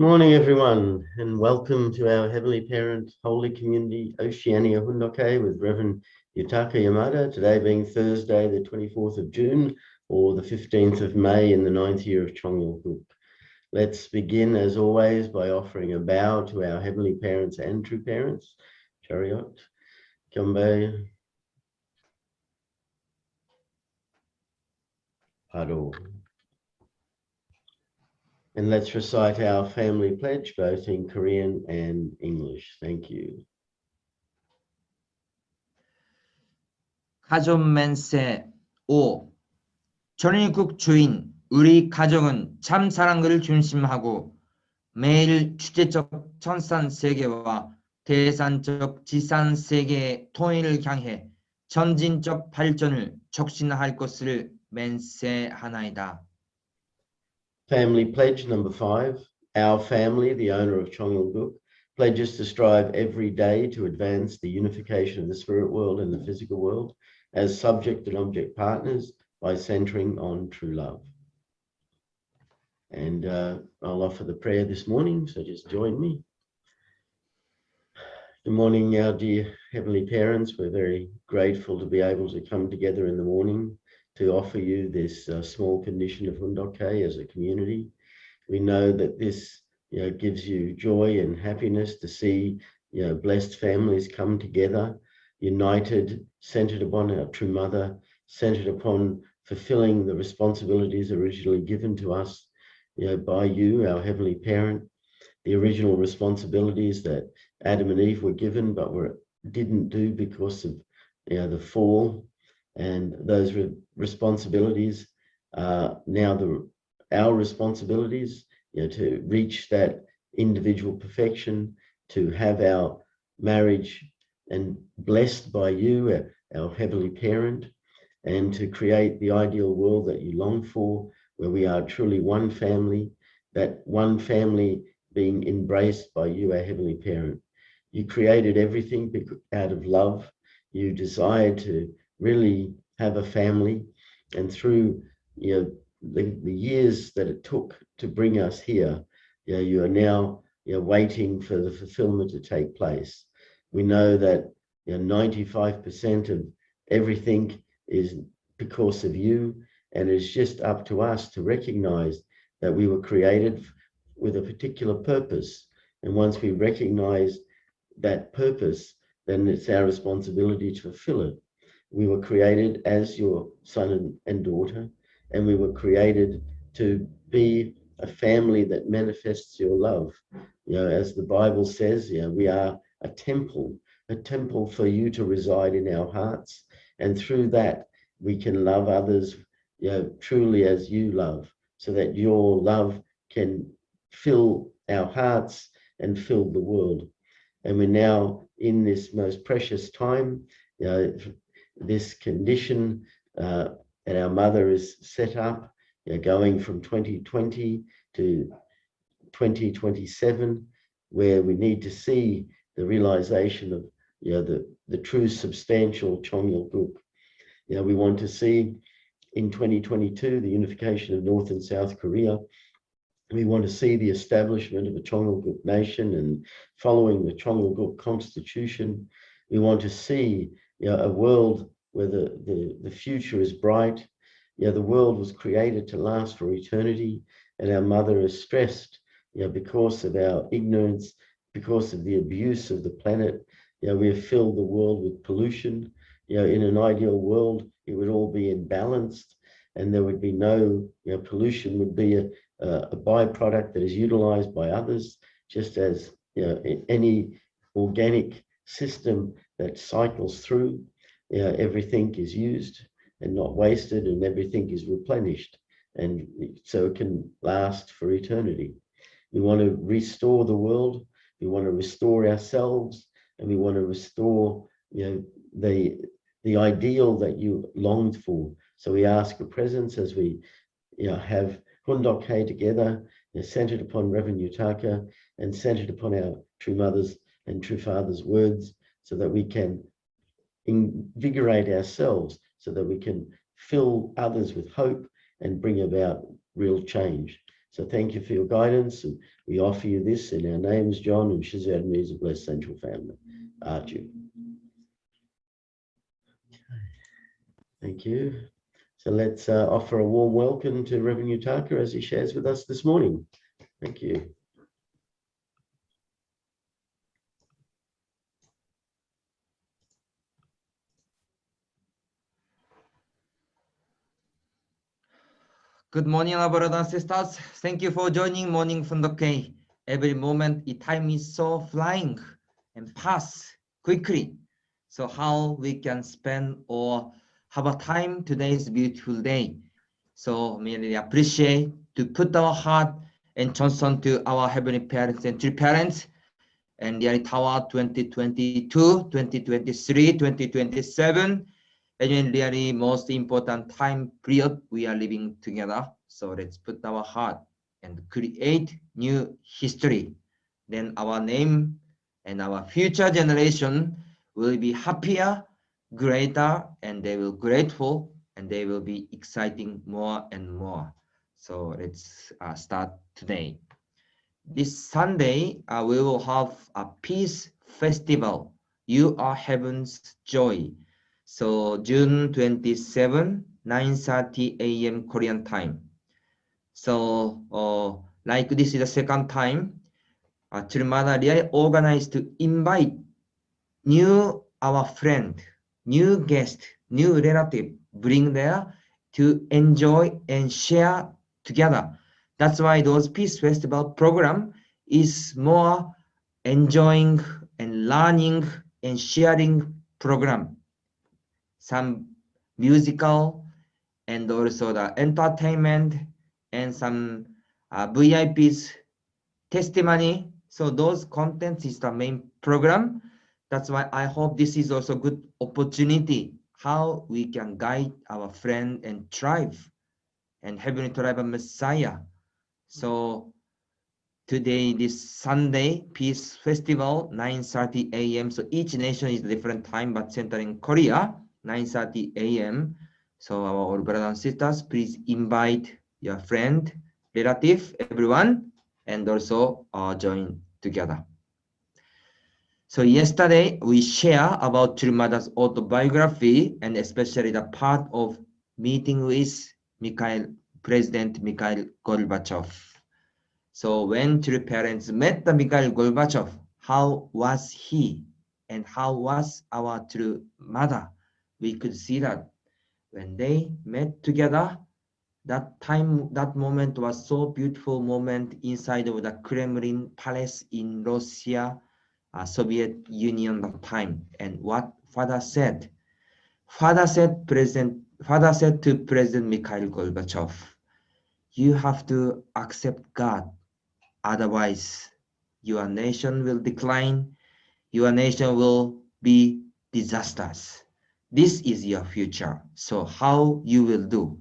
Morning, everyone, and welcome to our Heavenly Parent Holy Community Oceania Hundoke with Reverend Yutaka Yamada, today being Thursday, the 24th of June, or the 15th of May in the 9th year of Chongyalguk. Let's begin, as always, by offering a bow to our Heavenly Parents and True Parents. Chariot, Kyombe, Pado. And let's recite our family pledge, both in Korean and English. Thank you. 가족맨세 5. 전일국 주인, 우리 가족은 참 사랑을 중심하고 매일 주제적 전산 세계와 대산적 지산 세계의 통일을 향해 점진적 발전을 촉진할 것을 맹세하나이다. Family pledge number 5. Our family, the owner of Chongyalguk, pledges to strive every day to advance the unification of the spirit world and the physical world as subject and object partners by centering on true love. And I'll offer the prayer this morning, so just join me. Good morning, our dear Heavenly Parents. We're very grateful to be able to come together in the morning to offer you this small condition of Hundoke as a community. We know that this gives you joy and happiness to see blessed families come together, united, centered upon our true mother, centered upon fulfilling the responsibilities originally given to us by you, our Heavenly Parent, the original responsibilities that Adam and Eve were given but didn't do because of the fall. And those responsibilities are now our responsibilities, to reach that individual perfection, to have our marriage and blessed by you, our Heavenly Parent, and to create the ideal world that you long for, where we are truly one family, that one family being embraced by you, our Heavenly Parent. You created everything out of love. You desired to really have a family, and through the years that it took to bring us here, you are now waiting for the fulfillment to take place. We know that 95% of everything is because of you, and it's just up to us to recognize that we were created with a particular purpose. And once we recognize that purpose, then it's our responsibility to fulfill it. We were created as your son and daughter, and we were created to be a family that manifests your love. As the Bible says, we are a temple for you to reside in our hearts. And through that, we can love others, truly as you love, so that your love can fill our hearts and fill the world. And we're now in this most precious time, this condition that our mother is set up, going from 2020 to 2027, where we need to see the realization of the true substantial Chongyalguk. We want to see in 2022 the unification of North and South Korea. We want to see the establishment of a Chongyalguk nation and following the Chongyalguk constitution. We want to see a world where the future is bright. The world was created to last for eternity, and our mother is stressed because of our ignorance, because of the abuse of the planet. We have filled the world with pollution. In an ideal world, it would all be imbalanced, and there would be no pollution would be a byproduct that is utilized by others, just as any organic system that cycles through. Everything is used and not wasted, and everything is replenished, and so it can last for eternity. We want to restore the world. We want to restore ourselves, and we want to restore the ideal that you longed for. So we ask your presence as we have Hundoke together, centered upon Reverend Yutaka and centered upon our true mothers and true fathers' words, so that we can invigorate ourselves, so that we can fill others with hope and bring about real change. So thank you for your guidance. And we offer you this in our names, John and Shazad Me's Blessed Central Family. Arju. Thank you. So let's offer a warm welcome to Reverend Utaka as he shares with us this morning. Thank you. Good morning, our brothers and sisters. Thank you for joining Morning from the K. Every moment, time is so flying and pass quickly. So how we can spend or have a time today's beautiful day. So we really appreciate to put our heart and concern to our heavenly parents and true parents. And the Tower 2022, 2023, 2027. And really most important time period we are living together. So let's put our heart and create new history. Then our name and our future generation will be happier, greater, and they will grateful, and they will be exciting more and more. So let's start today. This Sunday, we will have a peace festival. You are heaven's joy. So June 27, 9:30 a.m. Korean time. So like this is the second time, Chulmada really organized to invite our friend, new guest, new relative, bring there to enjoy and share together. That's why those Peace Festival program is more enjoying and learning and sharing program. Some musical and also the entertainment and some VIPs testimony. So those contents is the main program. That's why I hope this is also good opportunity how we can guide our friend and tribe and Heavenly Tribe and Messiah. So today, this Sunday, Peace Festival, 9:30 a.m. So each nation is different time, but center in Korea, 9:30 a.m. So our brothers and sisters, please invite your friend, relative, everyone, and also join together. So yesterday, we share about Chulmada's autobiography and especially the part of meeting with President Mikhail Gorbachev. So when true parents met the Mikhail Gorbachev, how was he and how was our true mother? We could see that when they met together, that moment was so beautiful moment inside of the Kremlin Palace in Russia, Soviet Union that time. And what father said? Father said to President Mikhail Gorbachev, you have to accept God. Otherwise, your nation will decline. Your nation will be disasters. This is your future. So how you will do?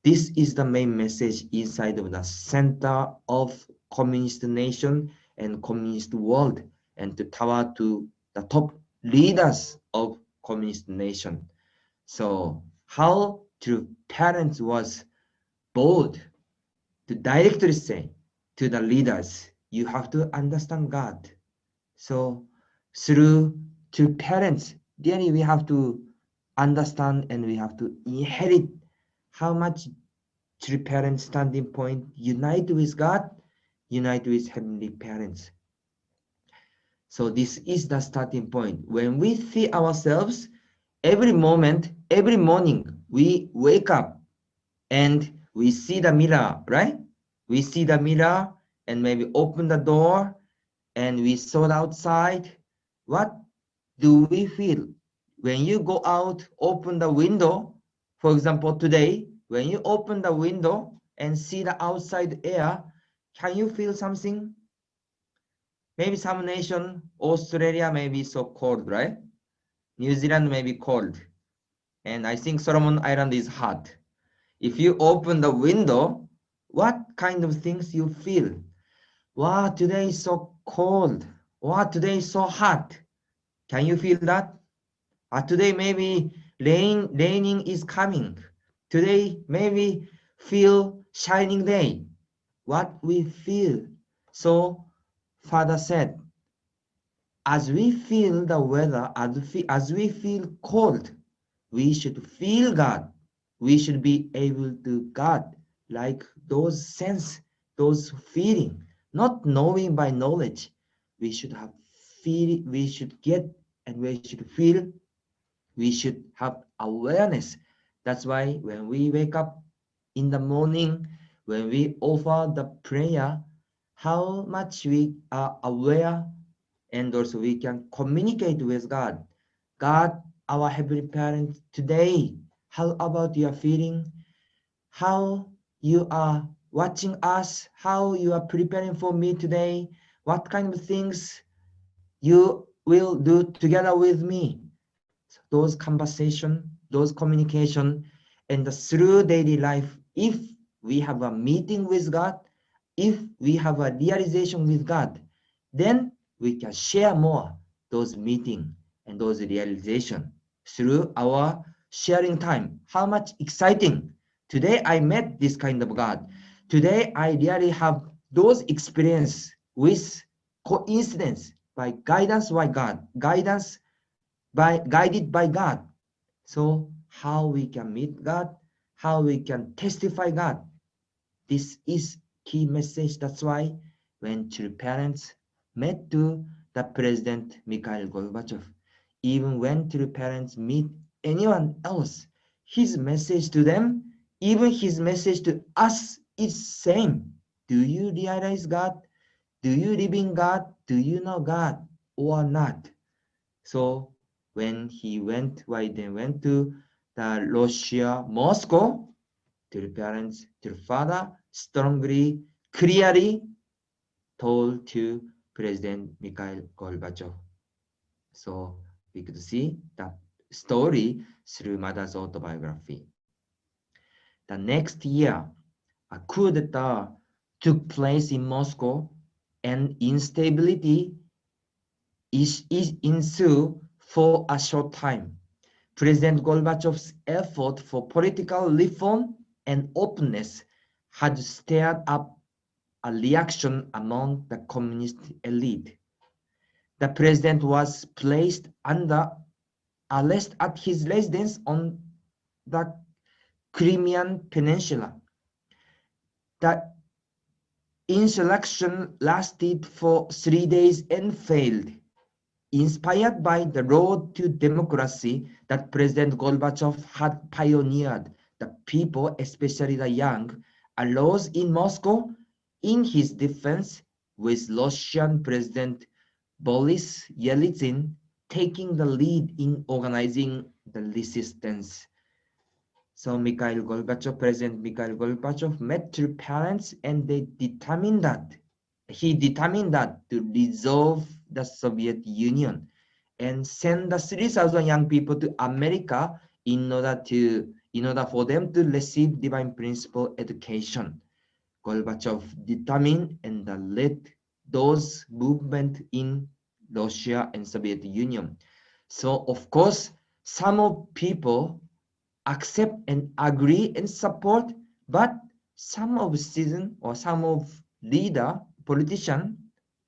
This is the main message inside of the center of communist nation and communist world and to tower to the top leaders of communist nation. So how true parents was bold to directly say to the leaders, you have to understand God. So through to parents, really we have to understand and we have to inherit how much true parents standing point unite with God, unite with heavenly parents. So this is the starting point. When we see ourselves, every moment, every morning, we wake up and we see the mirror, right? We see the mirror and maybe open the door and we saw outside. What do we feel? When you go out, open the window, for example, today, when you open the window and see the outside air, can you feel something? Maybe some nation, Australia may be so cold, right? New Zealand may be cold. And I think Solomon Island is hot. If you open the window, what kind of things you feel? Wow, today is so cold. Wow, today is so hot. Can you feel that? Today maybe raining is coming. Today maybe feel shining day. what we feel. So Father said, as we feel the weather, as we feel cold, we should feel God. We should be able to God, like those sense, those feeling, not knowing by knowledge. We should have feel, we should get, and we should feel, we should have awareness. That's why when we wake up in the morning, when we offer the prayer, how much we are aware, and also we can communicate with God. God, our Heavenly Parent, today, how about your feeling? How you are watching us? How you are preparing for me today? What kind of things you will do together with me? Those conversation, those communication, and through daily life, if we have a meeting with God, if we have a realization with God, then we can share more those meeting and those realization through our sharing time. How much exciting! Today I met this kind of God. Today I really have those experience with coincidence by guidance by God, guidance by guided by God. So how we can meet God, how we can testify God. This is key message. That's why when two parents met to the President Mikhail Gorbachev, even when two parents meet anyone else, his message to them, even his message to us is same. Do you realize God? Do you live in God? Do you know God or not? So when they went to the Russia, Moscow, their parents, their father strongly, clearly told to President Mikhail Gorbachev. So we could see that story through mother's autobiography. The next year, a coup d'etat took place in Moscow, and instability is ensued for a short time. President Gorbachev's effort for political reform and openness had stirred up a reaction among the communist elite. The president was placed under arrest at his residence on the Crimean Peninsula. The insurrection lasted for 3 days and failed. Inspired by the road to democracy that President Gorbachev had pioneered, the people, especially the young, arose in Moscow in his defense, with Russian President Boris Yeltsin taking the lead in organizing the resistance. So President Mikhail Gorbachev met two parents, and he determined that to dissolve the Soviet Union and send the 3,000 young people to America in order for them to receive divine principle education. Gorbachev determined and led those movements in Russia and Soviet Union. So of course, some of people accept and agree and support, but some of citizen or some of leader, politician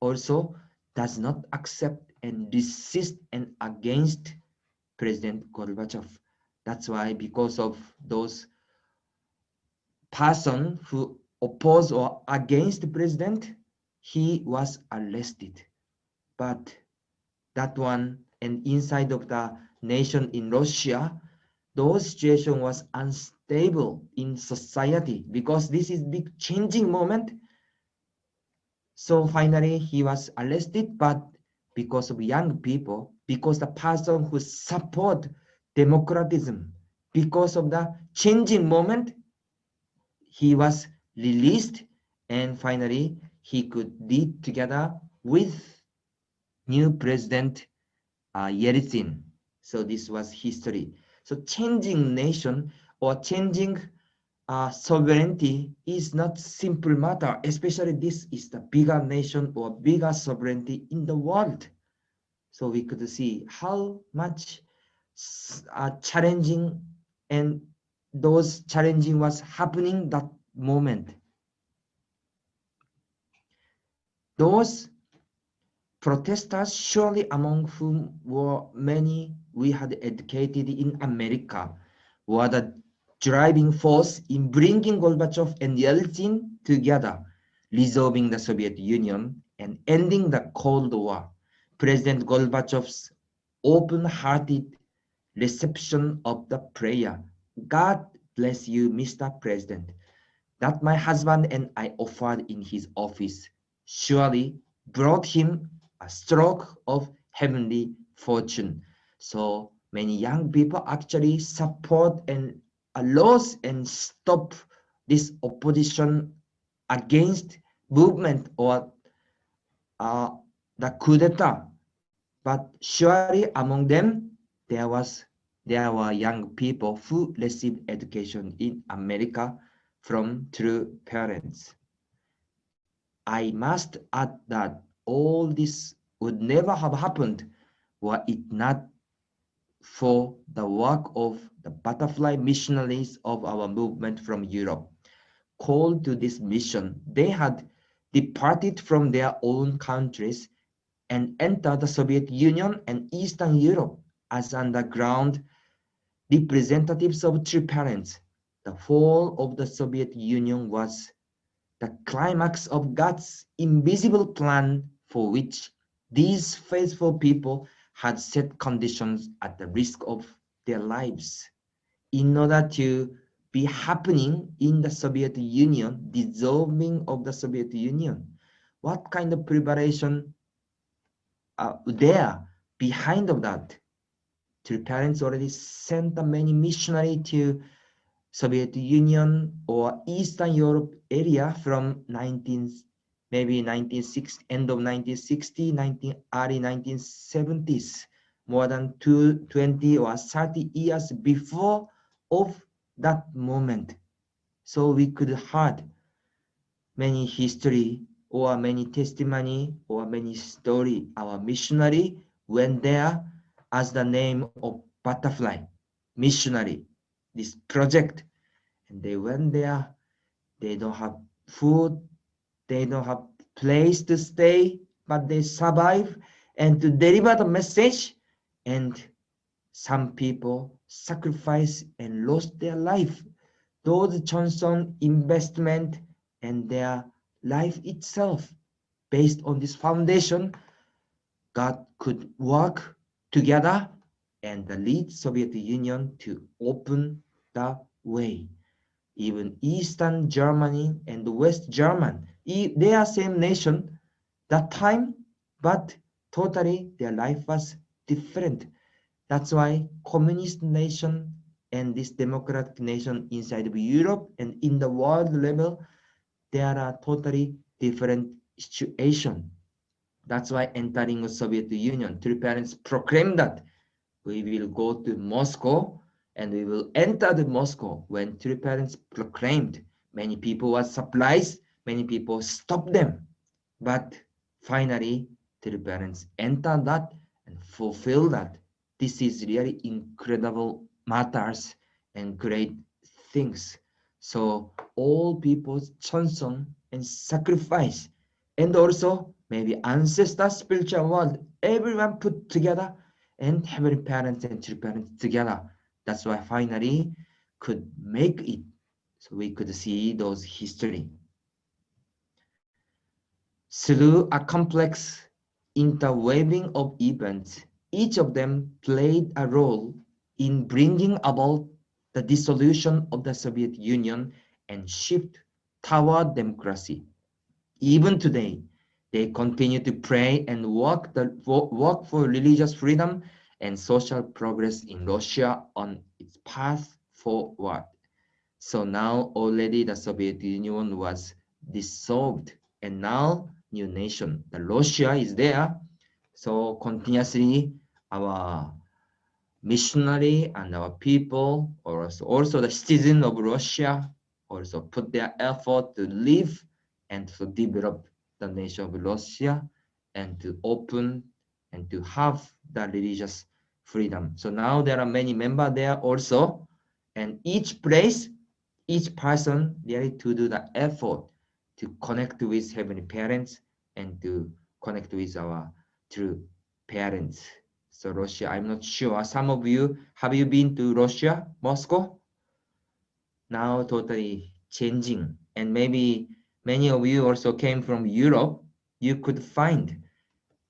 also does not accept and resist and against President Gorbachev. That's why, because of those person who oppose or against the president, he was arrested. But that one, and inside of the nation in Russia, those situation was unstable in society, because this is big changing moment. So finally he was arrested, but because of young people, because the person who support democratism, because of the changing moment, he was released, and finally he could lead together with new president Yeltsin. So this was history. So changing nation or changing sovereignty is not simple matter, especially this is the bigger nation or bigger sovereignty in the world. So we could see how much challenging, and those challenging was happening that moment. Those protesters, surely among whom were many we had educated in America, were the driving force in bringing Gorbachev and Yeltsin together, resolving the Soviet Union and ending the Cold War. President Gorbachev's open-hearted reception of the prayer, "God bless you, Mr. President," that my husband and I offered in his office, surely brought him a stroke of heavenly fortune. So many young people actually support and allows and stop this opposition against movement or the coup d'etat. But surely among them there were young people who received education in America from true parents. I must add that all this would never have happened were it not for the work of the butterfly missionaries of our movement from Europe. Called to this mission, they had departed from their own countries and entered the Soviet Union and Eastern Europe as underground representatives of true parents. The fall of the Soviet Union was the climax of God's invisible plan for which these faithful people had set conditions at the risk of their lives. In order to be happening in the Soviet Union, dissolving of the Soviet Union, what kind of preparation there behind of that? True parents already sent many missionaries to Soviet Union or Eastern Europe area from maybe 1960, end of 1960, early 1970s, more than 20 or 30 years before of that moment. So we could heard many history or many testimony or many story. Our missionary went there as the name of butterfly missionary, this project, and they went there. They don't have food, they don't have place to stay, but they survive and to deliver the message. And some people sacrifice and lost their life. Those Johnson investment and their life itself, based on this foundation, God could work together and lead Soviet Union to open the way. Even Eastern Germany and West German, they are same nation that time, but totally their life was different. That's why communist nation and this democratic nation inside of Europe and in the world level, there are totally different situation. That's why entering the Soviet Union, three parents proclaimed that we will go to Moscow and we will enter the Moscow. When three parents proclaimed, many people were surprised, many people stopped them. But finally, three parents entered that and fulfilled that. This is really incredible matters and great things. So all people's chanson and sacrifice, and also maybe ancestor spiritual world, everyone put together, and heavenly parents and true parents together. That's why finally could make it. So we could see those history. Through a complex interweaving of events, each of them played a role in bringing about the dissolution of the Soviet Union and shift toward democracy. Even today, they continue to pray and work for religious freedom and social progress in Russia on its path forward. So now already the Soviet Union was dissolved, and now new nation, the Russia is there. So continuously our missionary and our people, or also the citizen of Russia, also put their effort to live and to develop the nation of Russia and to open and to have the religious freedom. So now there are many members there also, and each place, each person really to do the effort to connect with heavenly parents and to connect with our true parents. So Russia, I'm not sure. Some of you, have you been to Russia, Moscow? Now totally changing. And maybe many of you also came from Europe. You could find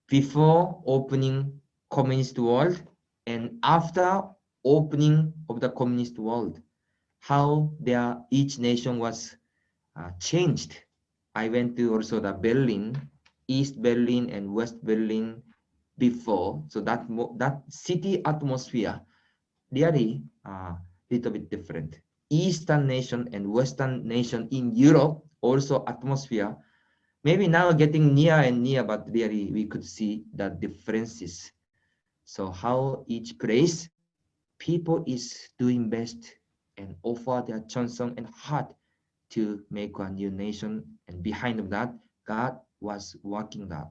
before opening communist world and after opening of the communist world, how each nation was changed. I went to also the Berlin, East Berlin and West Berlin before, so that city atmosphere really little bit different. Eastern nation and Western nation in Europe also atmosphere maybe now getting near and near, but really we could see the differences. So how each place people is doing best and offer their chanson and heart to make a new nation, and behind of that God was working that.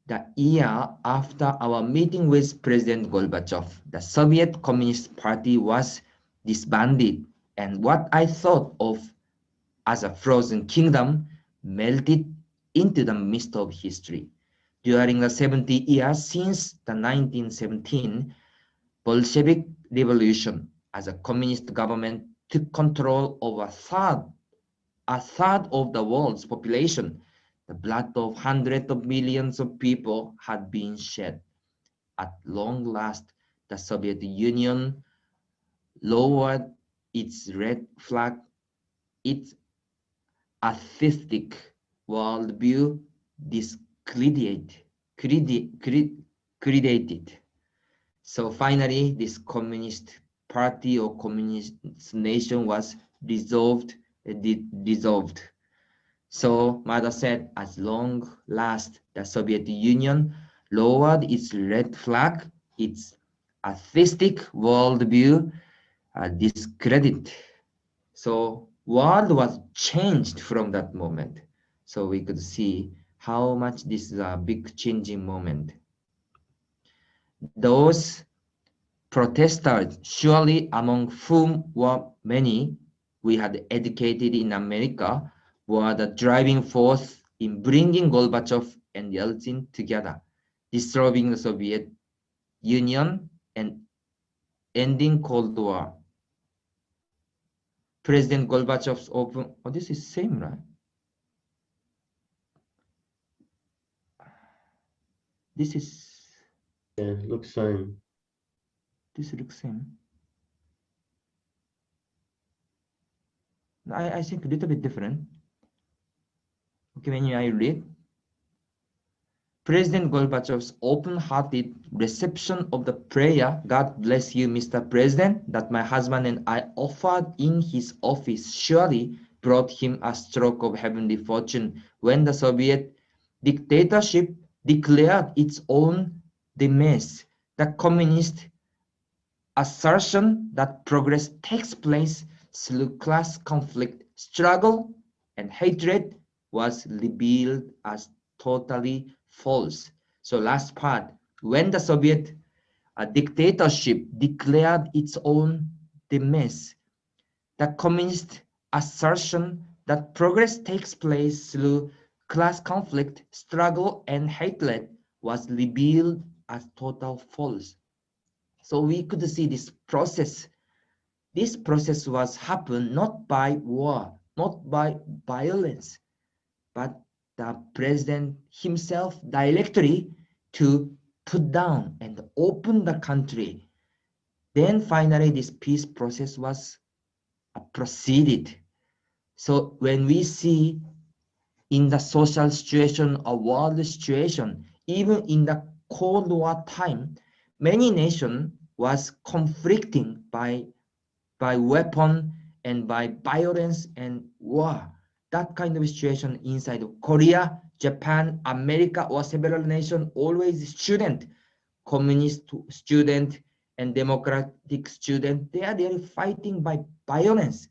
The year after our meeting with President Gorbachev, the Soviet Communist Party was disbanded, and what I thought of as a frozen kingdom melted into the mist of history. During the 70 years since the 1917 Bolshevik Revolution, as a communist government took control of a third of the world's population, the blood of hundreds of millions of people had been shed. At long last, the Soviet Union lowered its red flag, its atheistic worldview discredited. So finally, this communist party or communist nation was dissolved. So Mother said, as long last the Soviet Union lowered its red flag, its atheistic worldview discredited. So world was changed from that moment. So we could see how much this is a big changing moment. Those protesters, surely among whom were many we had educated in America, were the driving force in bringing Gorbachev and Yeltsin together, dissolving the Soviet Union and ending Cold War. President Gorbachev's open, oh, this is same, right? This is, Yeah, looks same. this looks same. I think a little bit different. Okay, when I read, President Gorbachev's open-hearted reception of the prayer, God bless you, Mr. President, that my husband and I offered in his office surely brought him a stroke of heavenly fortune when the Soviet dictatorship declared its own demise. The communist assertion that progress takes place through class conflict, struggle, and hatred was revealed as totally false. So last part, when the Soviet dictatorship declared its own demise, the communist assertion that progress takes place through class conflict, struggle, and hatred was revealed as total false. So we could see this process. This process was happened not by war, not by violence, but the president himself directly to put down and open the country. Then finally this peace process was proceeded. So when we see in the social situation or world situation, even in the Cold War time, many nations was conflicting by weapon and by violence and war. That kind of situation inside of Korea, Japan, America, or several nations, always student, communist student and democratic student, they are fighting by violence.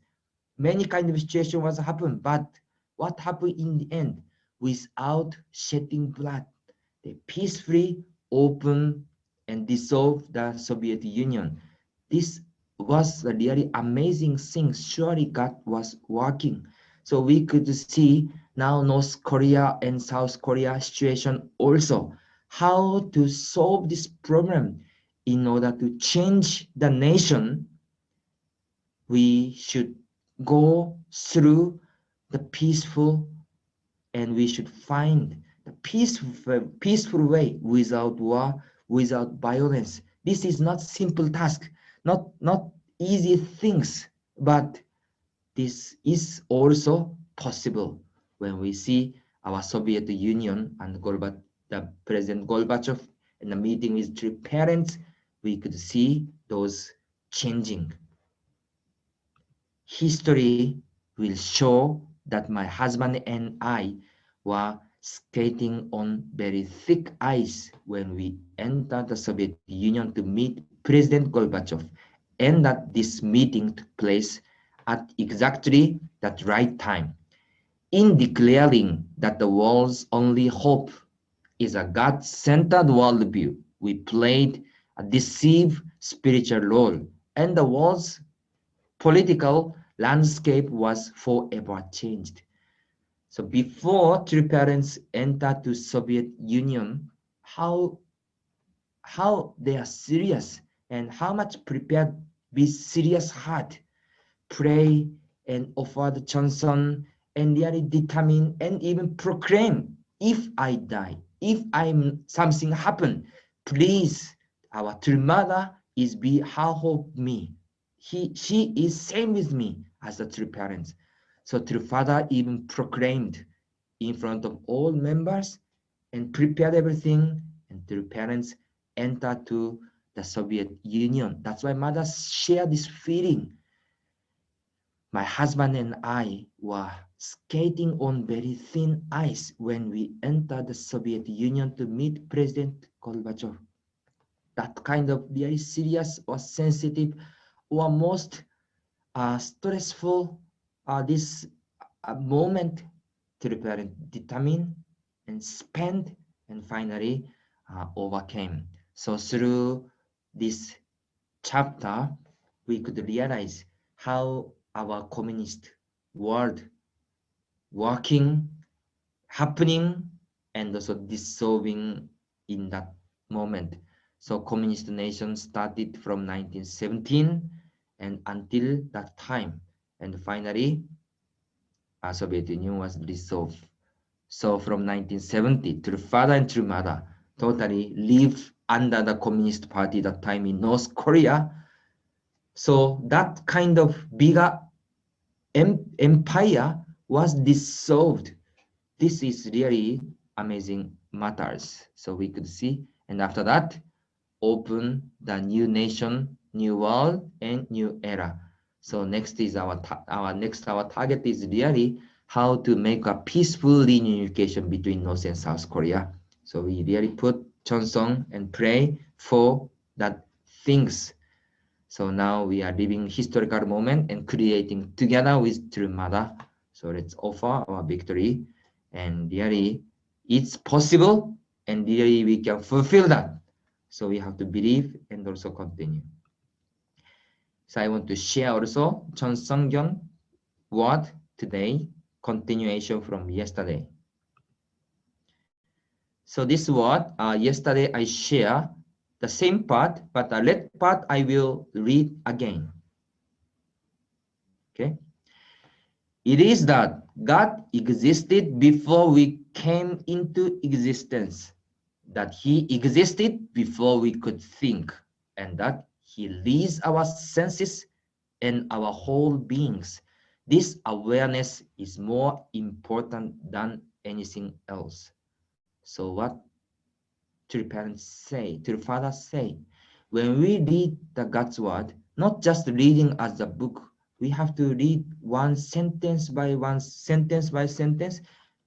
Many kind of situation was happen, but what happened in the end? Without shedding blood, they peacefully open and dissolve the Soviet Union. This was a really amazing thing. Surely God was working. So we could see now North Korea and South Korea situation also, how to solve this problem in order to change the nation. We should go through the peaceful, and we should find the peaceful way without war, without violence. This is not simple task, not easy things, but this is also possible when we see our Soviet Union and the President Gorbachev in the meeting with three parents. We could see those changing. History will show that my husband and I were skating on very thick ice when we entered the Soviet Union to meet President Gorbachev, and that this meeting took place at exactly that right time. In declaring that the world's only hope is a God-centered worldview, we played a decisive spiritual role, and the world's political landscape was forever changed. So before three parents entered to Soviet Union, how they are serious and how much prepared with serious heart, pray and offer the Johnson and really determine and even proclaim, if I die, if something happen, please, our true mother is be half of me. She is same with me as the true parents. So true father even proclaimed in front of all members and prepared everything, and true parents entered to the Soviet Union. That's why mothers share this feeling. My husband and I were skating on very thin ice when we entered the Soviet Union to meet President Gorbachev. That kind of very serious or sensitive or most stressful this moment to the parent determine and spend and finally overcame. So through this chapter, we could realize how our communist world working, happening, and also dissolving in that moment. So communist nation started from 1917 and until that time, and finally Soviet Union was dissolved. So from 1970, true father and true mother totally lived under the Communist Party that time in North Korea. So that kind of bigger empire was dissolved. This is really amazing matters. So we could see, and after that, open the new nation, new world, and new era. So next is our target is really how to make a peaceful reunification between North and South Korea. So we really put Cheonsong and pray for that things. So now we are living historical moment and creating together with True Mother. So let's offer our victory, and really it's possible, and really we can fulfill that. So we have to believe and also continue. So I want to share also Cheonsongyeon word today, continuation from yesterday. So this word, yesterday I share the same part, but the last part I will read again. Okay. It is that God existed before we came into existence, that He existed before we could think, and that He leads our senses and our whole beings. This awareness is more important than anything else. So what true parents say, true fathers say, when we read the God's word, not just reading as a book, we have to read one sentence by sentence,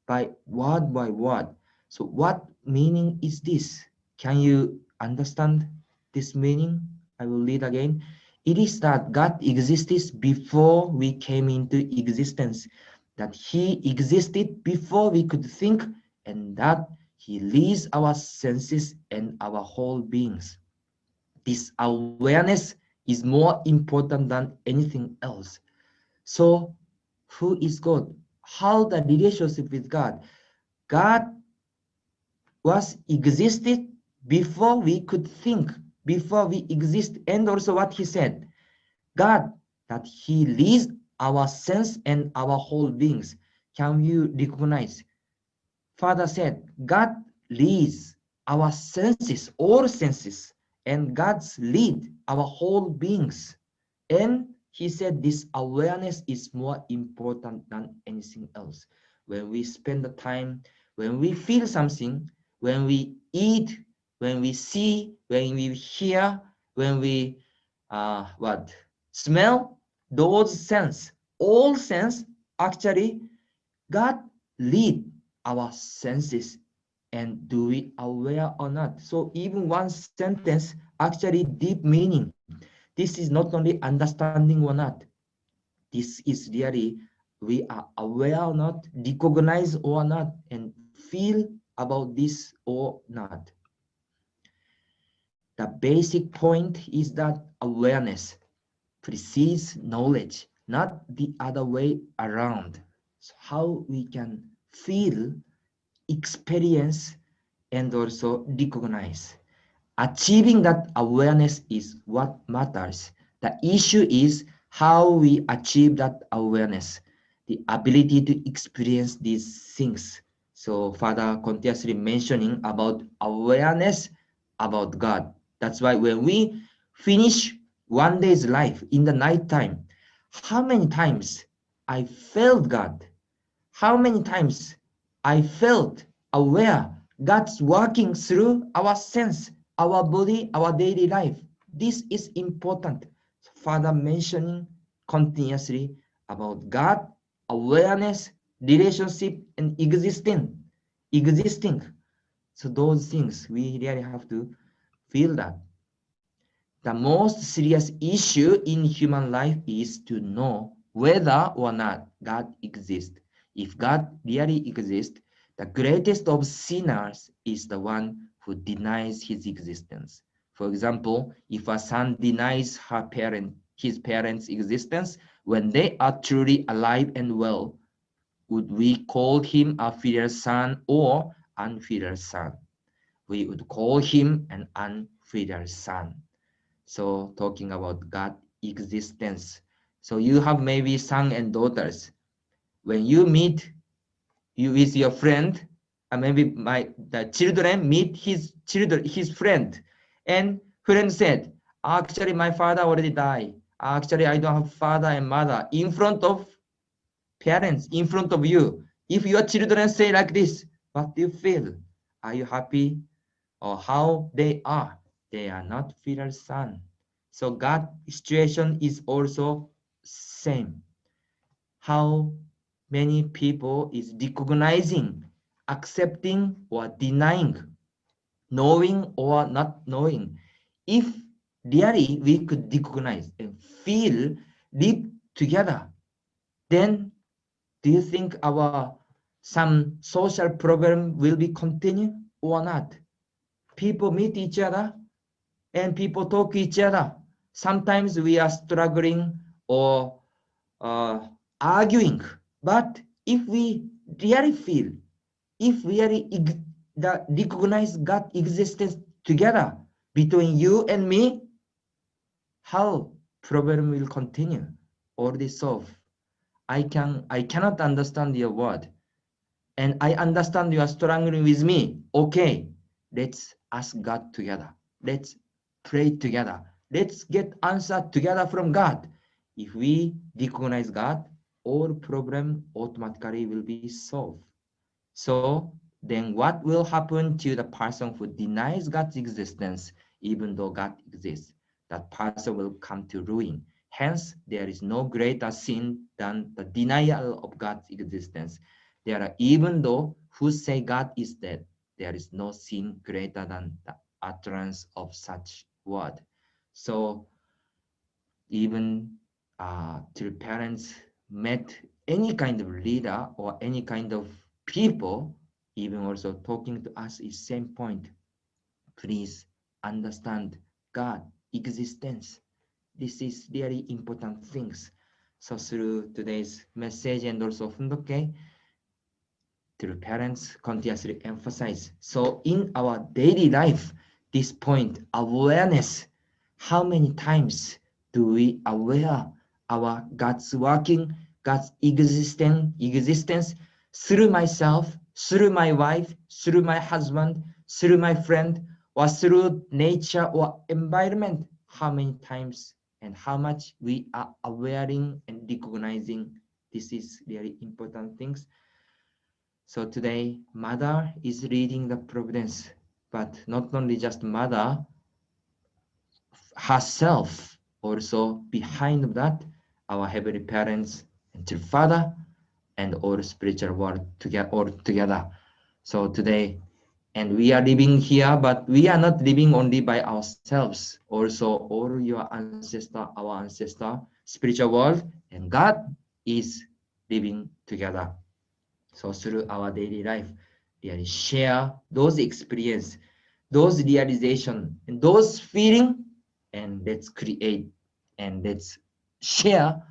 by word. So what meaning is this? Can you understand this meaning? I will read again. It is that God existed before we came into existence, that He existed before we could think, and that He leads our senses and our whole beings. This awareness is more important than anything else. So, who is God? how the relationship with God. God was existed before we could think, before we exist, and also what he said, God, that he leads our sense and our whole beings. Can you recognize? Father said, God leads our senses, all senses, and God's lead our whole beings. And he said this awareness is more important than anything else. When we spend the time, when we feel something, when we eat, when we see, when we hear, when we smell, those sense, all sense, actually, God lead our senses, and do we aware or not? So even one sentence actually deep meaning. This is not only understanding or not. This is really we are aware or not, recognize or not, and feel about this or not. The basic point is that awareness precedes knowledge, not the other way around. So how we can feel, experience, and also recognize. Achieving that awareness is what matters. The issue is how we achieve that awareness, the ability to experience these things. So Father continuously mentioning about awareness about God. That's why when we finish one day's life in the night time, how many times I felt God? How many times I felt aware God's working through our sense, our body, our daily life. This is important. Father mentioning continuously about God, awareness, relationship, and existing. So those things we really have to feel that. The most serious issue in human life is to know whether or not God exists. If God really exists, the greatest of sinners is the one who denies his existence. For example, if a son denies his parents' existence when they are truly alive and well, would we call him a filial son or unfilial son? We would call him an unfilial son. So talking about God existence. So you have maybe son and daughters. When you meet you with your friend, and maybe the children meet his friend, and friend said, actually my father already died. Actually I don't have father and mother in front of parents, in front of you. If your children say like this, what do you feel? Are you happy? Or how they are? They are not filial son. So God situation is also same. How many people is recognizing, accepting or denying, knowing or not knowing. If really we could recognize and feel, live together, then do you think our some social problem will be continue or not? People meet each other and people talk to each other. Sometimes we are struggling or arguing. But if we really feel, if we really recognize God's existence together between you and me, how problem will continue or be solved? I cannot understand your word, and I understand you are struggling with me. Okay, let's ask God together. Let's pray together. Let's get answer together from God. If we recognize God, all problem automatically will be solved. So then what will happen to the person who denies God's existence, even though God exists? That person will come to ruin. Hence, there is no greater sin than the denial of God's existence. There are, even though who say God is dead, there is no sin greater than the utterance of such word. So even till parents met any kind of leader or any kind of people, even also talking to us is same point. Please understand God existence. This is really important things. So through today's message and also Fundoke, through parents continuously emphasize. So in our daily life, this point, awareness, how many times do we aware our God's working, God's existence through myself, through my wife, through my husband, through my friend, or through nature or environment? How many times and how much we are awareing and recognizing this is really important things. So today, mother is leading the providence, but not only just mother, herself also behind that, our heavenly parents and to father and all spiritual world together, all together. So today, and we are living here, but we are not living only by ourselves. Also, all your ancestor, our ancestor, spiritual world, and God is living together. So through our daily life, really share those experience, those realization, and those feeling, and let's create and let's share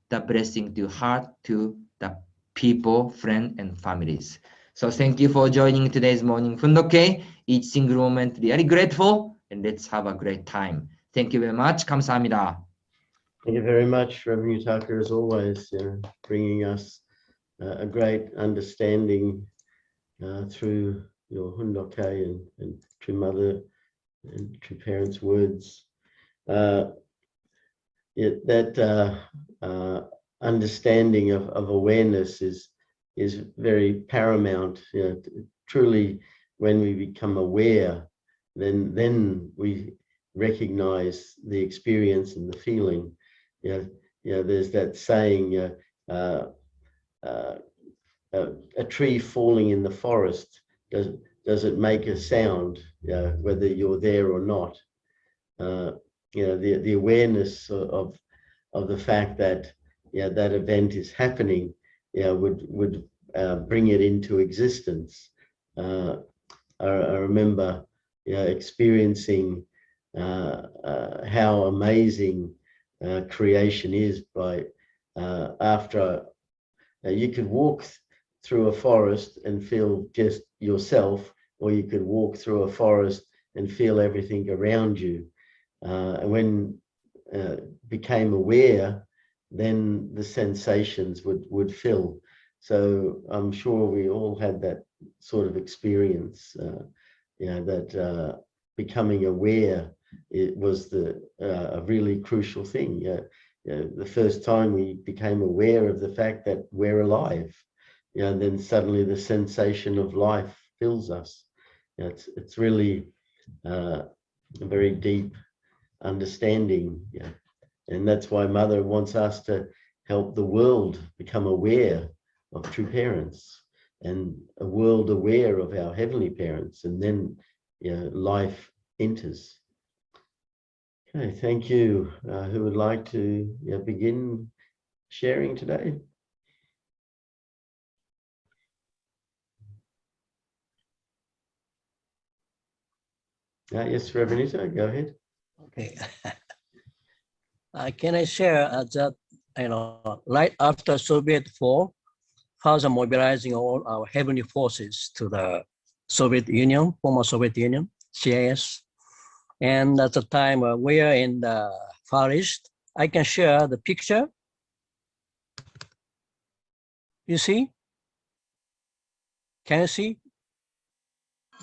the blessing to heart to the people, friends, and families. So thank you for joining today's morning Fundoke. Each single moment really grateful, and let's have a great time. Thank you very much. 감사합니다. Thank you very much, Reverend Yutaka, as always, bringing us a great understanding through your Hundoke and True Mother and True Parents' words. That understanding of awareness is very paramount. Truly, when we become aware, then we recognize the experience and the feeling. There's that saying, a tree falling in the forest, does it make a sound, whether you're there or not? The awareness of the fact that that event is happening, would bring it into existence. I remember experiencing how amazing creation is by after you could walk through a forest and feel just yourself, or you could walk through a forest and feel everything around you. And when became aware, then the sensations would fill. So I'm sure we all had that sort of experience, that becoming aware, it was a really crucial thing. The first time we became aware of the fact that we're alive, and then suddenly the sensation of life fills us. It's really a very deep understanding, and that's why Mother wants us to help the world become aware of true parents and a world aware of our heavenly parents, and then life enters. Okay, thank you. Who would like to begin sharing today? Yes, Reverend Issa, go ahead. Okay. Can I share that, right after Soviet fall, further mobilizing all our heavenly forces to the Soviet Union, former Soviet Union, CIS. And at the time we are in the Far East, I can share the picture. You see? Can you see?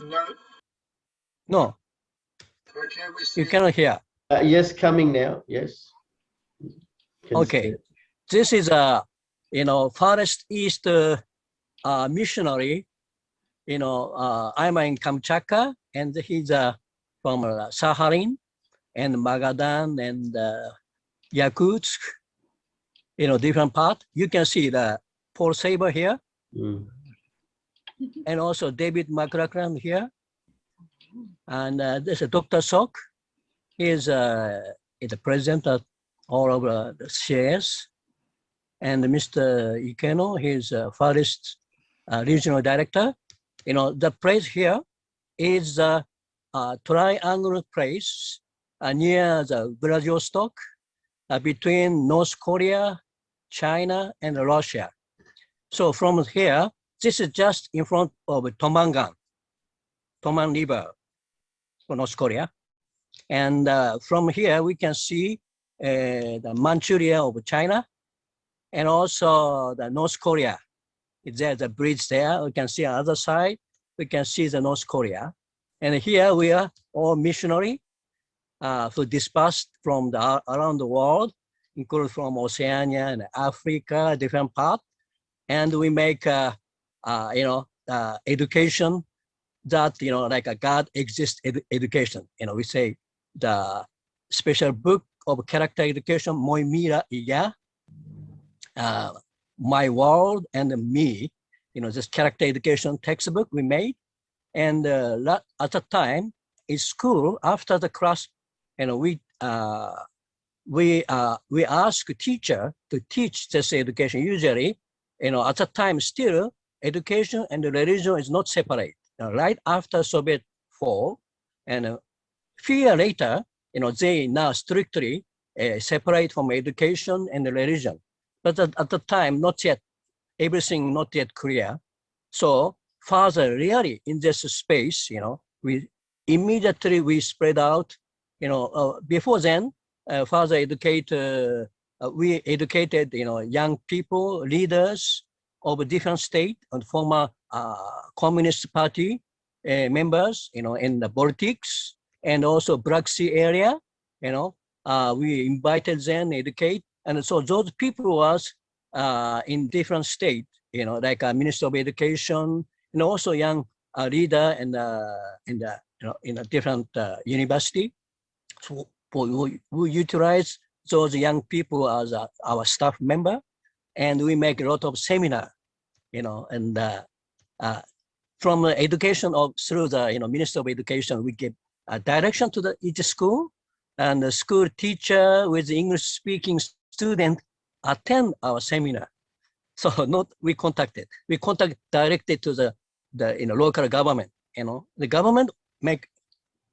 No. No. Okay, we see. You cannot hear. Yes, coming now. Yes. Okay. This is Farthest East missionary. I'm in Kamchatka, and he's from Sakhalin and Magadan and Yakutsk. Different part. You can see the Paul Saber here, and also David McLachlan here, and there's a Dr. Sok. He is the president of all over the CIS, and Mr. Ikeno, he's Farthest regional director. The place here is a triangular place near the Vladivostok, between North Korea China, and Russia. So from here, this is just in front of Tomangan River for North Korea. And from here, we can see the Manchuria of China and also the North Korea. There's a bridge there. We can see on the other side. We can see the North Korea. And here we are all missionary who dispersed from around the world, including from Oceania and Africa, different parts. And we make, education that, like a God exists education. We say the special book of character education, Moi Mira Iya, My World and Me, this character education textbook we made. And at the time, in school, after the class, we ask teacher to teach this education. Usually, at the time, still education and religion is not separate. Right after Soviet fall, and a few years later, they now strictly separate from education and religion. But at the time, not yet, everything not yet clear. So Father really in this space, we immediately spread out, before then, Father we educated, young people, leaders of different state and former Communist Party members, in the politics and also Black Sea area, we invited them, educate. And so those people was in different state, like a Minister of Education, and also young leader in a different university. So we utilize those young people as our staff member, and we make a lot of seminar, and from the education through the Minister of Education, we give a direction to each school, and the school teacher with English-speaking student attend our seminar. So we contact directly to the local government. The government make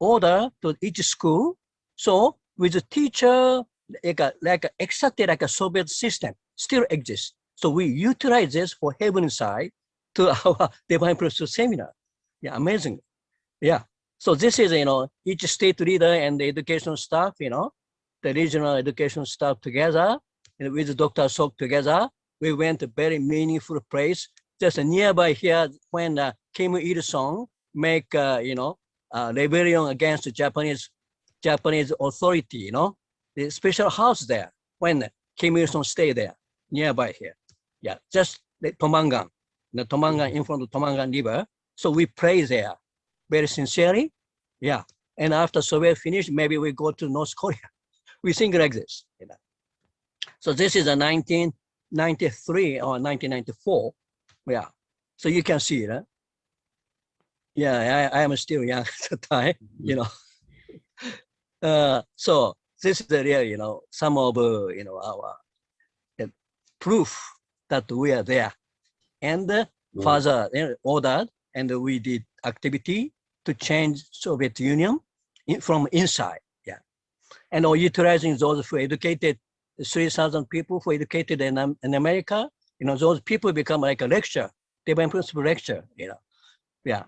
order to each school. So with the teacher, exactly like a Soviet system still exists. So we utilize this for heaven side to our Divine Priesthood seminar. Yeah, amazing. Yeah. So this is, each state leader and the education staff, the regional education staff together, and with Dr. Sok together, we went to very meaningful place. Just nearby here, when Kim Il-sung make, rebellion against the Japanese authority, the special house there, when Kim Il-sung stay there, nearby here. Yeah, just the Tomangan, in front of Tomangan River. So we pray there very sincerely. Yeah. And after Soviet finished, maybe we go to North Korea. We think like this. So this is a 1993 or 1994. Yeah. So you can see it. Yeah, I am still young at the time, so this is the real, some of, our proof that we are there. And Father ordered, and we did activity to change Soviet Union from inside. Yeah. And utilizing those who educated 3,000 people who educated in America, those people become like a lecture, Divine Principle lecture, Yeah.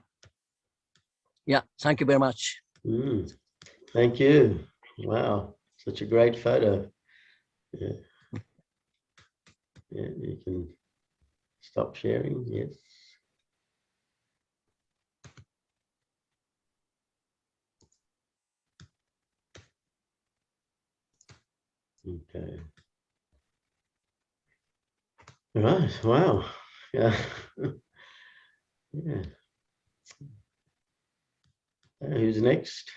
Yeah. Thank you very much. Thank you. Wow. Such a great photo. Yeah. Yeah, you can stop sharing. Yes. Okay. All right. Wow. Yeah. Yeah. Who's next?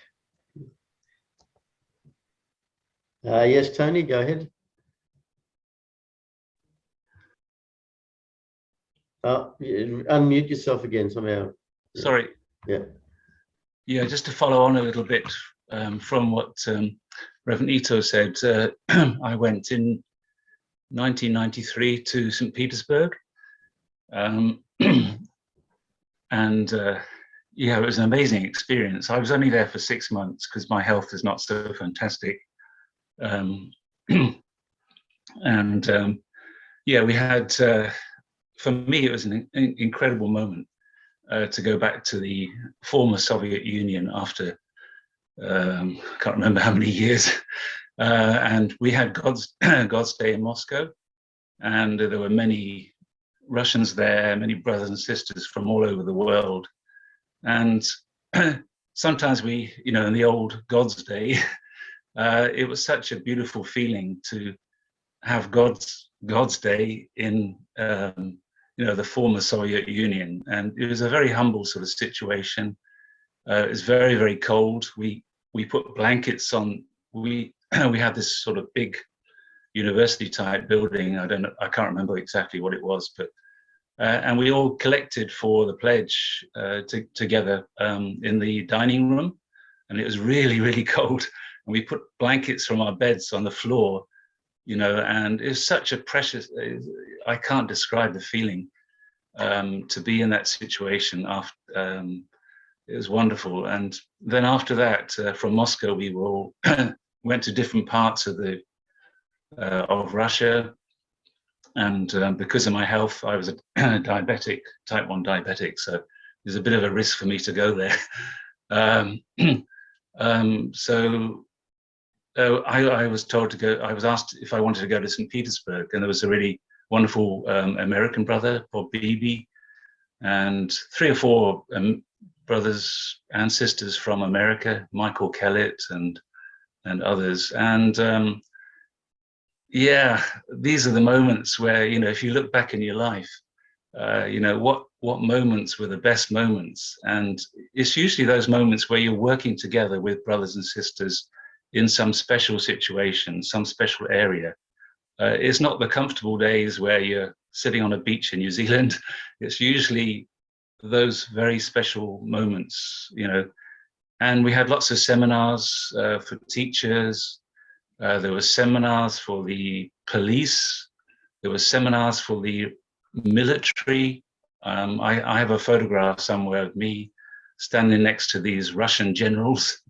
Yes, Tony, go ahead. Unmute yourself again somehow. Sorry. Yeah. Yeah, just to follow on a little bit from what Reverend Ito said, I went in 1993 to St. Petersburg. Yeah, it was an amazing experience. I was only there for 6 months because my health is not so fantastic. yeah, we had, for me, it was an incredible moment to go back to the former Soviet Union after, I can't remember how many years. And we had God's Day in Moscow. And there were many Russians there, many brothers and sisters from all over the world. And sometimes we, you know, in the old God's Day, it was such a beautiful feeling to have God's Day in, you know, the former Soviet Union. And it was a very humble sort of situation. It was very, very cold. We put blankets on. We had this sort of big university type building. I can't remember exactly what it was, but and we all collected for the pledge together in the dining room, and it was really, really cold. And we put blankets from our beds on the floor, you know, and it's such a precious. I can't describe the feeling to be in that situation. After it was wonderful, and then after that, from Moscow, we all went to different parts of Russia, and because of my health, I was a diabetic, type 1 diabetic, so there's a bit of a risk for me to go there. So I was told to go. I was asked if I wanted to go to St. Petersburg, and there was a really wonderful American brother, Bob Beebe, and 3 or 4 brothers and sisters from America, Michael Kellett and others, and yeah, these are the moments where, you know, if you look back in your life, you know, what moments were the best moments, and it's usually those moments where you're working together with brothers and sisters in some special situation, some special area. It's not the comfortable days where you're sitting on a beach in New Zealand. It's usually those very special moments, you know. And we had lots of seminars for teachers. There were seminars for the police. There were seminars for the military. I have a photograph somewhere of me standing next to these Russian generals.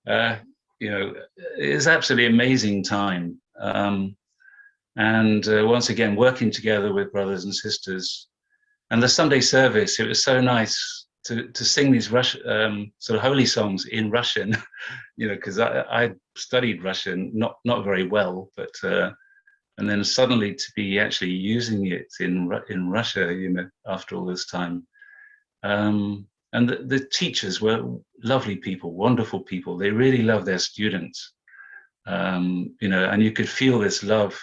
You know, it's absolutely amazing time. And once again, working together with brothers and sisters. And the Sunday service, it was so nice to sing these Russian sort of holy songs in Russian, you know, because I studied Russian, not very well, but and then suddenly to be actually using it in Russia, you know, after all this time. And the teachers were lovely people, wonderful people. They really loved their students, you know, and you could feel this love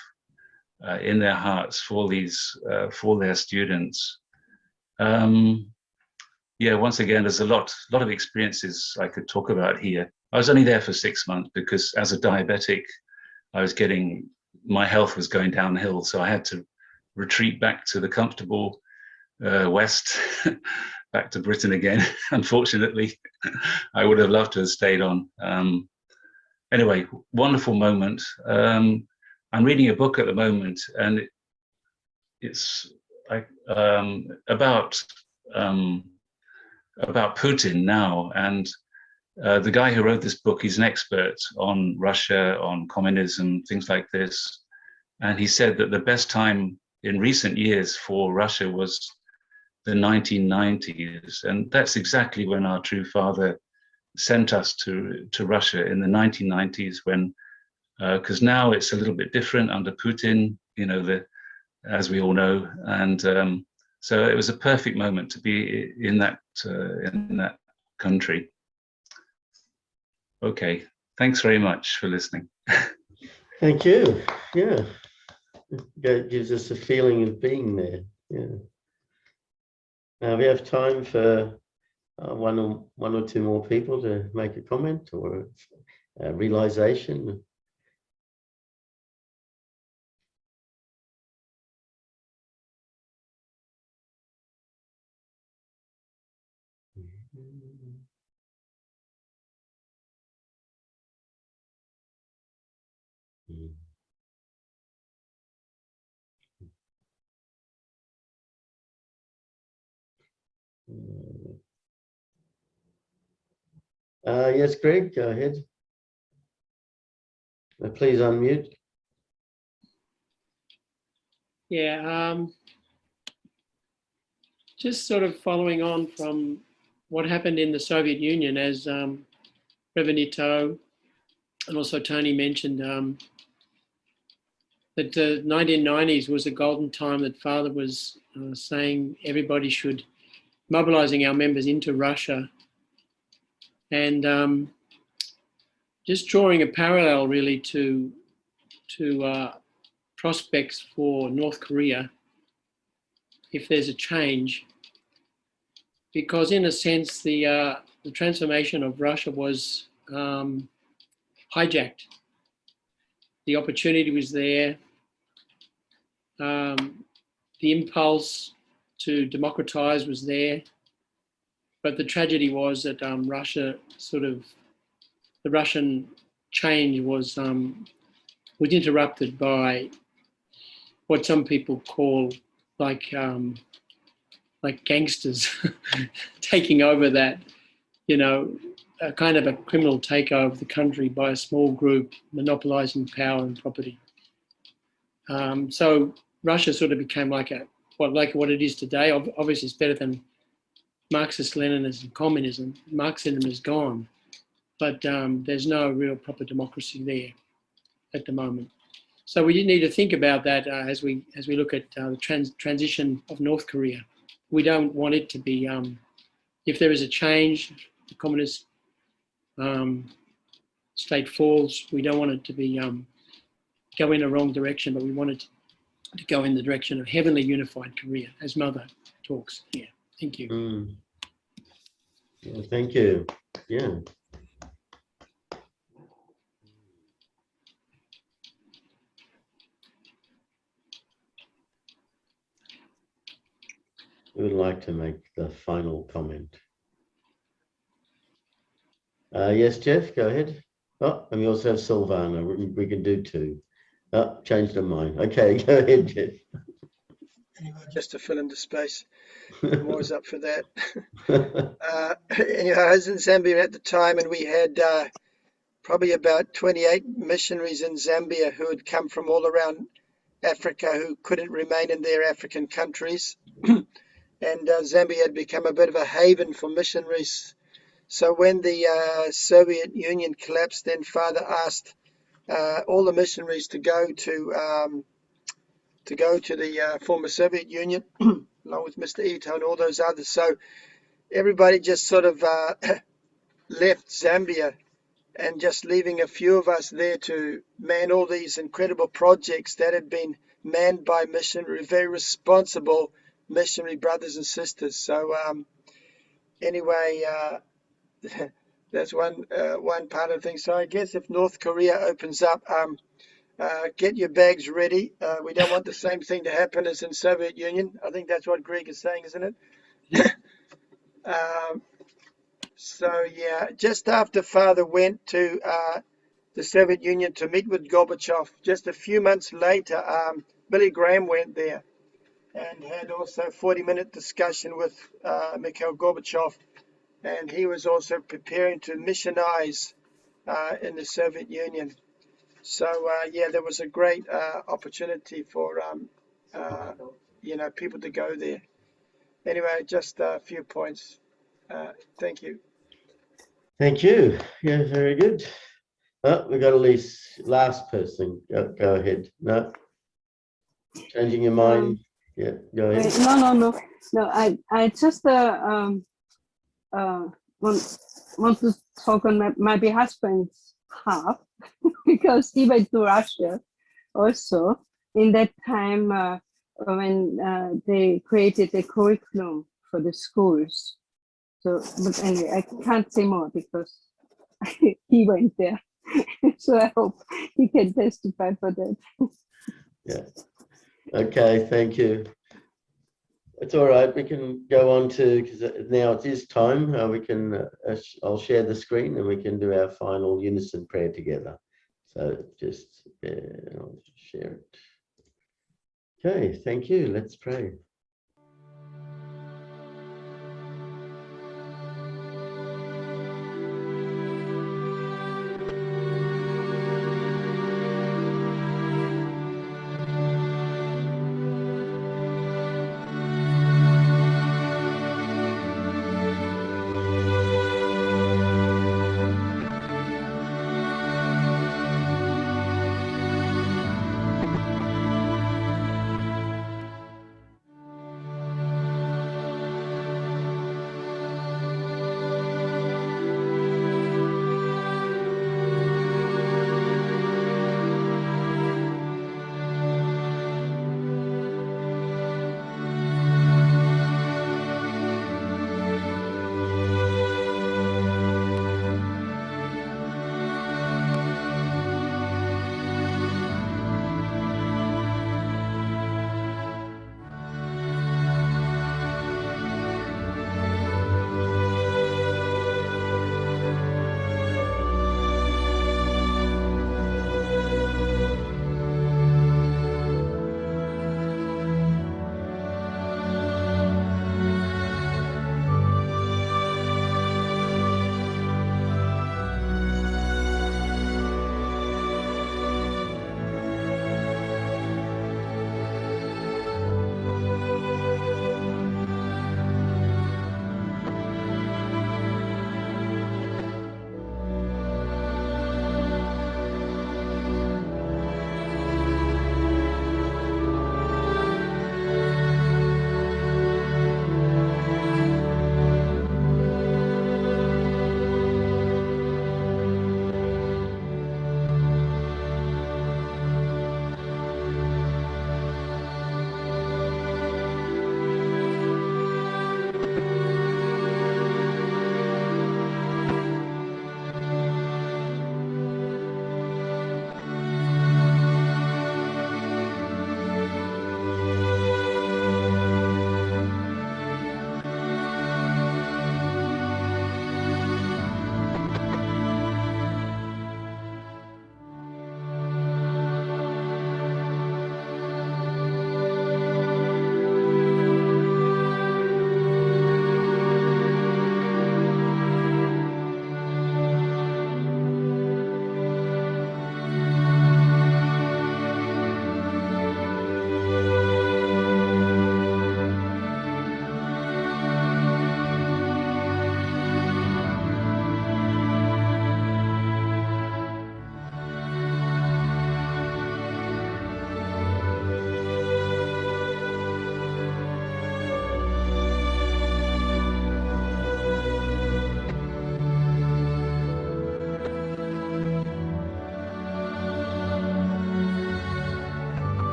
in their hearts for their students. Yeah, once again, there's a lot of experiences I could talk about here. I was only there for 6 months because as a diabetic, my health was going downhill. So I had to retreat back to the comfortable West, back to Britain again. Unfortunately, I would have loved to have stayed on. Anyway, wonderful moment. I'm reading a book at the moment, and it's like about Putin now, and the guy who wrote this book, he's an expert on Russia, on communism, things like this, and he said that the best time in recent years for Russia was the 1990s, and that's exactly when our true father sent us to Russia in the 1990s, when because now it's a little bit different under Putin, you know, as we all know, and so it was a perfect moment to be in that country. Okay, thanks very much for listening. Thank you. Yeah, it gives us a feeling of being there. Yeah. We have time for one or two more people to make a comment or a realization. Yes, Greg, go ahead. Please unmute. Yeah, just sort of following on from what happened in the Soviet Union, as Revenito and also Tony mentioned, that the 1990s was a golden time that Father was saying everybody should, mobilizing our members into Russia, and just drawing a parallel really to prospects for North Korea if there's a change, because in a sense the transformation of Russia was hijacked. The opportunity was there. The impulse to democratize was there, but the tragedy was that Russia the Russian change was interrupted by what some people call like gangsters taking over that, a kind of a criminal takeover of the country by a small group monopolizing power and property. So Russia sort of became like what it is today. Obviously, it's better than Marxist-Leninism, communism. Marxism is gone, but there's no real proper democracy there at the moment. So we need to think about that as we look at the transition of North Korea. We don't want it to be, if there is a change, the communist state falls, we don't want it to be go in the wrong direction, but we want it to go in the direction of heavenly unified Korea, as Mother talks here. Thank you. Yeah, thank you. Yeah. Who would like to make the final comment? Yes, Jeff, go ahead. Oh, and we also have Silvana. We can do two. Oh, changed her mind. Okay, go ahead, Jeff. Anyway, just to fill in the space, I'm always up for that. Anyway, I was in Zambia at the time, and we had probably about 28 missionaries in Zambia who had come from all around Africa who couldn't remain in their African countries. And Zambia had become a bit of a haven for missionaries. So when the Soviet Union collapsed, then Father asked all the missionaries to go to the former Soviet Union, along with Mr. Ito and all those others. So everybody just sort of left Zambia, and just leaving a few of us there to man all these incredible projects that had been manned by very responsible missionary brothers and sisters. So anyway, that's one part of things. So I guess if North Korea opens up, get your bags ready. We don't want the same thing to happen as in Soviet Union. I think that's what Greg is saying, isn't it? So yeah, just after Father went to the Soviet Union to meet with Gorbachev, just a few months later, Billy Graham went there and had also a 40-minute discussion with Mikhail Gorbachev, and he was also preparing to missionize in the Soviet Union. So yeah, there was a great opportunity for people to go there. Anyway, just a few points. Thank you. Thank you. Yeah, very good. Oh, we got last person. Go ahead. No, changing your mind. Yeah, go ahead. No. I just want to talk on my husband's behalf because he went to Russia also in that time when they created a curriculum for the schools. So, but anyway, I can't say more because he went there. So I hope he can testify for that. Yeah. Okay, thank you. It's all right. We can go on to, because now it is time. I'll share the screen and we can do our final unison prayer together. So just I'll share it. Okay, thank you. Let's pray.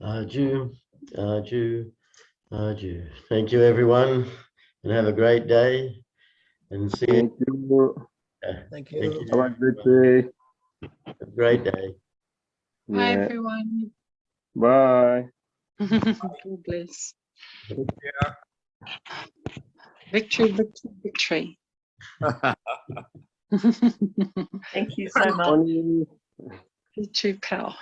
Arju, Arju, Arju. Thank you, everyone, and have a great day. And see you. Thank you. Thank Thank you. you. Have a good day. Have a great day. Bye, Yeah. everyone. Bye. God bless. Victory, victory, victory. Thank you so much. Only Victory, pal.